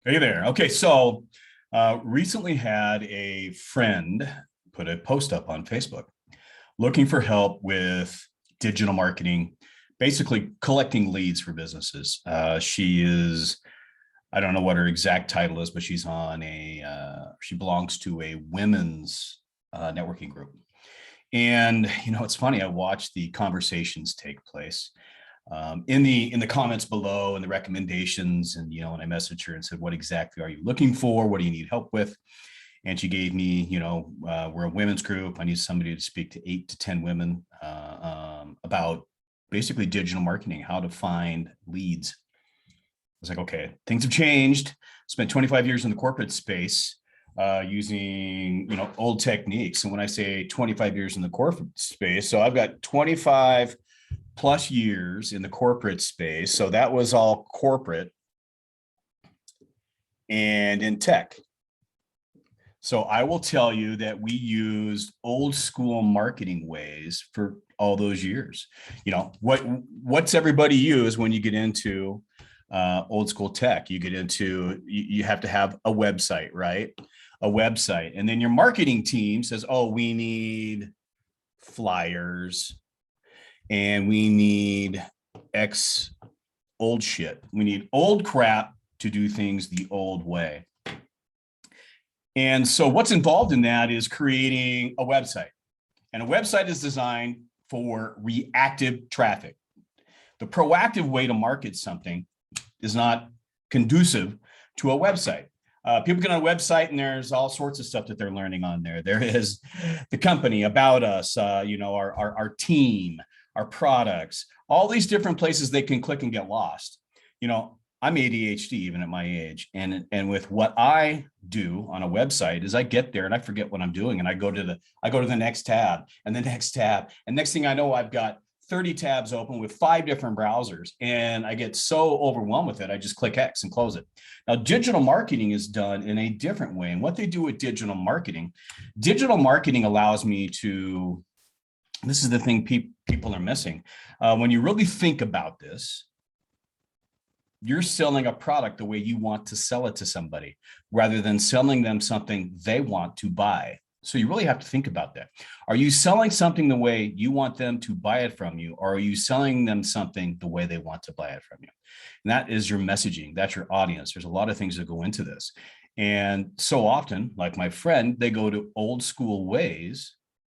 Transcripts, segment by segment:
Hey there. Okay, so recently had a friend put a post up on Facebook looking for help with digital marketing, basically collecting leads for businesses. She is, I don't know what her exact title is, but she belongs to a women's networking group. And, it's funny, I watched the conversations take place in the comments below and the recommendations, and I messaged her and said, what exactly are you looking for? What do you need help with? And she gave me, we're a women's group. I need somebody to speak to 8 to 10 women about basically digital marketing, how to find leads. I was like, okay, things have changed. Spent 25 years in the corporate space using old techniques. And when I say 25 years in the corporate space, so I've got 25 plus years in the corporate space. So that was all corporate and in tech. So I will tell you that we used old school marketing ways for all those years. What's everybody use when you get into old school tech? You have to have a website, right? A website. And then your marketing team says, oh, we need flyers and we need X old shit. We need old crap to do things the old way. And so what's involved in that is creating a website. And a website is designed for reactive traffic. The proactive way to market something is not conducive to a website. People get on a website and there's all sorts of stuff that they're learning on there. There is the company, about us, our team, our products, all these different places they can click and get lost. I'm ADHD even at my age. And with what I do on a website is I get there and I forget what I'm doing. And I go to the next tab and the next tab. And next thing I know, I've got 30 tabs open with 5 different browsers. And I get so overwhelmed with it, I just click X and close it. Now, digital marketing is done in a different way. And what they do with digital marketing allows me to, this is the thing people are missing. When you really think about this, you're selling a product the way you want to sell it to somebody rather than selling them something they want to buy. So you really have to think about that. Are you selling something the way you want them to buy it from you, or are you selling them something the way they want to buy it from you? And that is your messaging. That's your audience. There's a lot of things that go into this. And so often, like my friend, they go to old school ways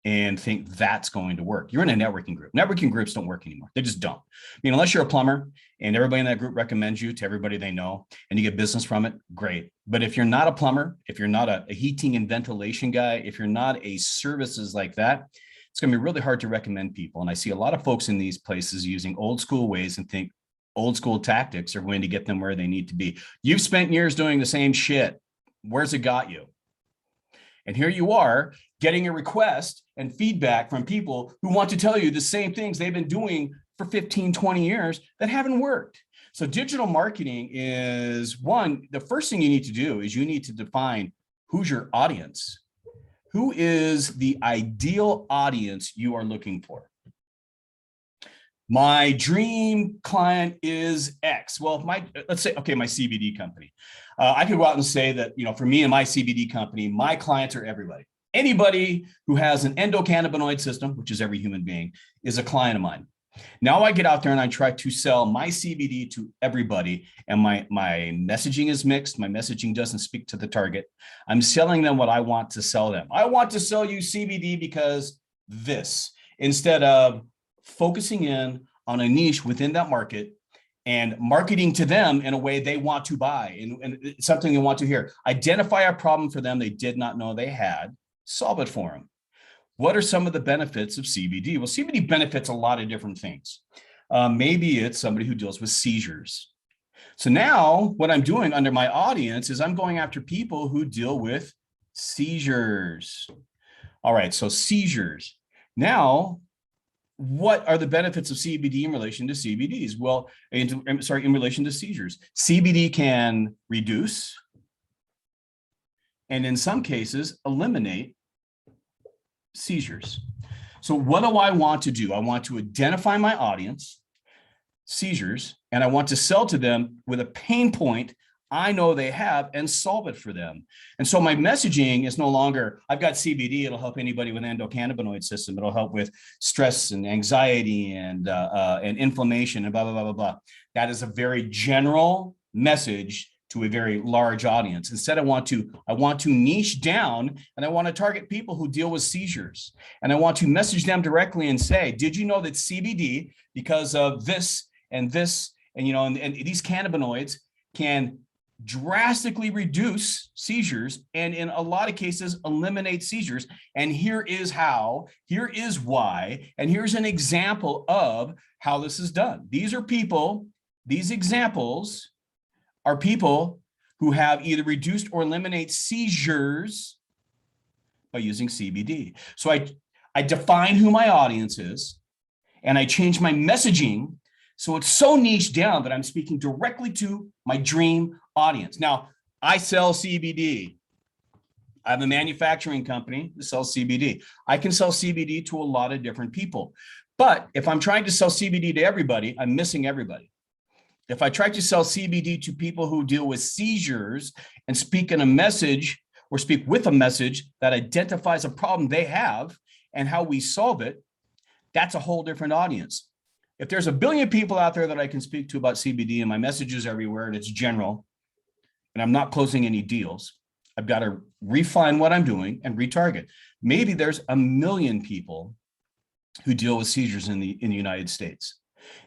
and think that's going to work. You're in a networking group. Networking groups don't work anymore. They just don't. Unless you're a plumber and everybody in that group recommends you to everybody they know and you get business from it, great. But if you're not a plumber, if you're not a heating and ventilation guy, if you're not a services like that, it's going to be really hard to recommend people. And I see a lot of folks in these places using old school ways and think old school tactics are going to get them where they need to be. You've spent years doing the same shit. Where's it got you? And here you are getting a request and feedback from people who want to tell you the same things they've been doing for 15, 20 years that haven't worked. So digital marketing is the first thing you need to do is you need to define who's your audience. Who is the ideal audience you are looking for? My dream client is X. Well, let's say, okay, my CBD company. I could go out and say that, for me and my CBD company, my clients are everybody. Anybody who has an endocannabinoid system, which is every human being, is a client of mine. Now I get out there and I try to sell my CBD to everybody, and my messaging is mixed. My messaging doesn't speak to the target. I'm selling them what I want to sell them. I want to sell you CBD because this, instead of focusing in on a niche within that market and marketing to them in a way they want to buy and something they want to hear. Identify a problem for them they did not know they had, solve it for them. What are some of the benefits of CBD? Well, CBD benefits a lot of different things. Maybe it's somebody who deals with seizures. So now what I'm doing under my audience is I'm going after people who deal with seizures. All right, so seizures. Now, what are the benefits of CBD in relation to CBDs? Well, in relation to seizures. CBD can reduce and in some cases eliminate seizures. So what do I want to do? I want to identify my audience, seizures, and I want to sell to them with a pain point I know they have and solve it for them. And so my messaging is no longer, I've got CBD, it'll help anybody with endocannabinoid system. It'll help with stress and anxiety and inflammation and blah, blah, blah, blah, blah. That is a very general message to a very large audience. Instead, I want to niche down, and I want to target people who deal with seizures. And I want to message them directly and say, did you know that CBD, because of this and this, and these cannabinoids can drastically reduce seizures, and in a lot of cases eliminate seizures. And here is how, here is why, and here's an example of how this is done. These examples are people who have either reduced or eliminate seizures by using CBD. So I define who my audience is, and I change my messaging so it's so niche down that I'm speaking directly to my dream audience. Now, I sell CBD. I have a manufacturing company that sells CBD. I can sell CBD to a lot of different people. But if I'm trying to sell CBD to everybody, I'm missing everybody. If I try to sell CBD to people who deal with seizures and speak in a message or speak with a message that identifies a problem they have and how we solve it, that's a whole different audience. If there's a billion people out there that I can speak to about CBD and my message is everywhere and it's general, and I'm not closing any deals, I've got to refine what I'm doing and retarget. Maybe there's 1 million people who deal with seizures in the United States.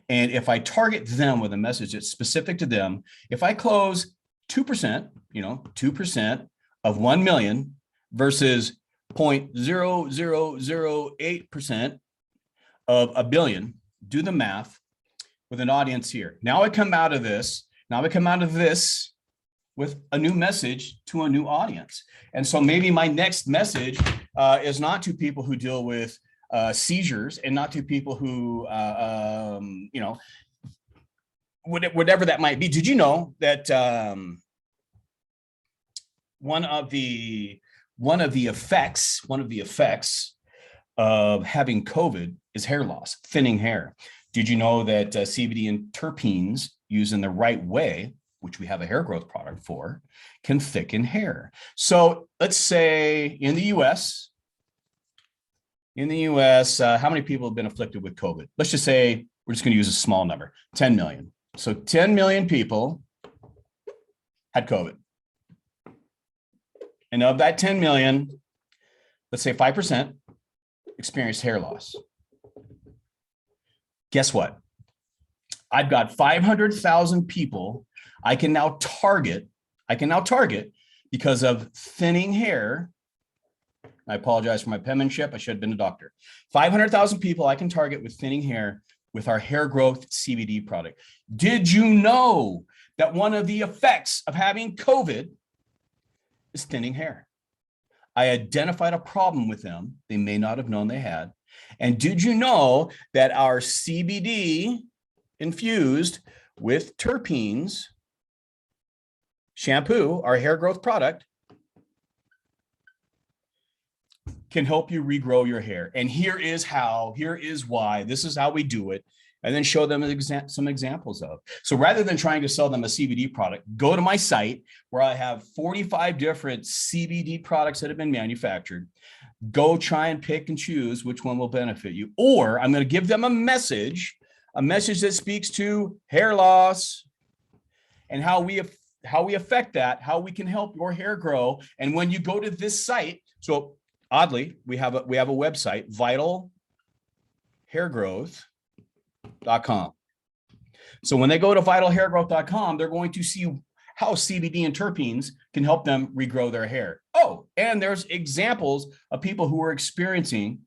And if I target them with a message that's specific to them, if I close 2%, 2% of 1 million versus 0.0008% of a billion, do the math with an audience here. Now I come out of this with a new message to a new audience. And so maybe my next message is not to people who deal with seizures and not to people who, whatever that might be. Did you know that one of the effects of having COVID is hair loss, thinning hair? Did you know that CBD and terpenes used in the right way, which we have a hair growth product for, can thicken hair? So let's say in the US, how many people have been afflicted with COVID? Let's just say, we're just going to use a small number, 10 million. So 10 million people had COVID. And of that 10 million, let's say 5% experienced hair loss. Guess what? I've got 500,000 people I can now target because of thinning hair. I apologize for my penmanship. I should have been a doctor. 500,000 people I can target with thinning hair with our hair growth CBD product. Did you know that one of the effects of having COVID is thinning hair? I identified a problem with them they may not have known they had. And did you know that our CBD infused with terpenes shampoo, our hair growth product, can help you regrow your hair? And here is how, here is why, this is how we do it. And then show them some examples of. So rather than trying to sell them a CBD product, go to my site where I have 45 different CBD products that have been manufactured. Go try and pick and choose which one will benefit you. Or I'm going to give them a message that speaks to hair loss and how we affect that, how we can help your hair grow. And when you go to this site, so oddly, we have a website, vitalhairgrowth.com. So when they go to vitalhairgrowth.com, they're going to see how CBD and terpenes can help them regrow their hair. Oh, and there's examples of people who are experiencing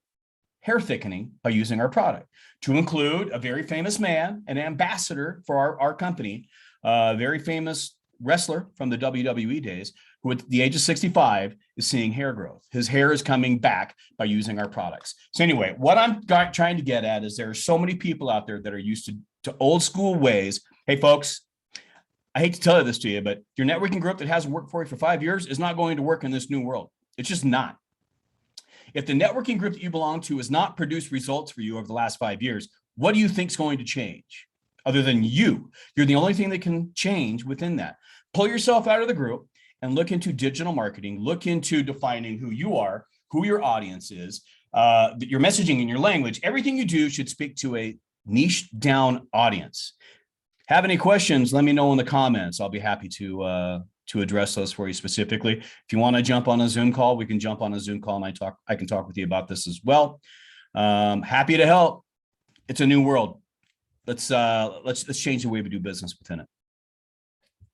hair thickening by using our product, to include a very famous man, an ambassador for our company, a very famous wrestler from the WWE days, who at the age of 65 is seeing hair growth. His hair is coming back by using our products. So anyway, what I'm trying to get at is there are so many people out there that are used to old school ways. Hey, folks, I hate to tell this to you, but your networking group that hasn't worked for you for 5 years is not going to work in this new world. It's just not. If the networking group that you belong to has not produced results for you over the last 5 years, what do you think is going to change? Other than you, you're the only thing that can change within that. pull yourself out of the group and look into digital marketing, look into defining who you are, who your audience is, your messaging and your language. Everything you do should speak to a niche down audience. Have any questions? Let me know in the comments. I'll be happy to address those for you specifically. If you want to jump on a Zoom call, we can jump on a Zoom call and I can talk with you about this as well. Happy to help. It's a new world. Let's change the way we do business within it.